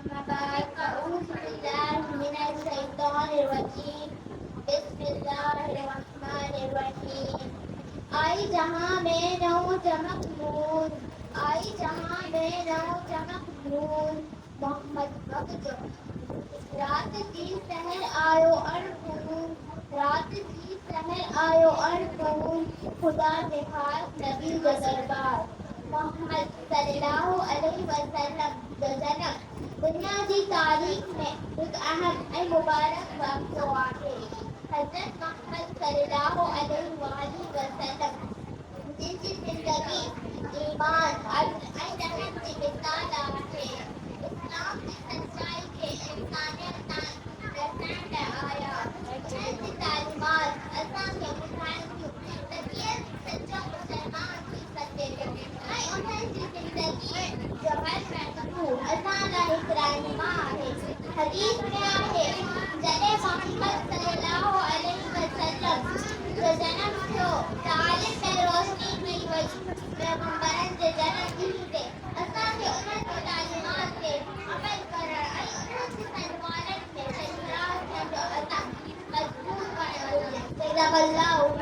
أعوذ بالله من الشيطان الرجيم بسم الله الرحمن الرحیم آئی جہاں میں نو چمک نور آئی جہاں میں نو چمک نور محمد وقت رات کی سحر آیو ارکون رات کی سحر آیو ارکون خدا کے خاص نبی کا دربار محمد صلی اللہ علیہ وسلم جو جنم دنیا کی تاریخ میں ایک اہم اور مبارک وقت واقع حضرت محمد صلی اللہ علیہ وآلہ وسلم جن کی زندگی ایمان اور رحمت کی مثال ہے اسلام کی سچائی کے انسانیت میں آیا ایسی تعلیمات اسلام کے مسائل کی سچا مسلمان کی سکتے میں انہیں کی زندگی جو ہر محبوب اللہ رہنما ہے حدیث میں ہے جنہیں محمد صلی اللہ علیہ وسلم جو جنم تھو تعلیم میں روشنی کی وجہ پیغمبران جو جنم دیتے اساں کے انہیں کی تعلیمات کے عمل کرر ای انہیں کی سنوارت میں تجرات ہے جو اساں مضبوط بنا صدق اللہ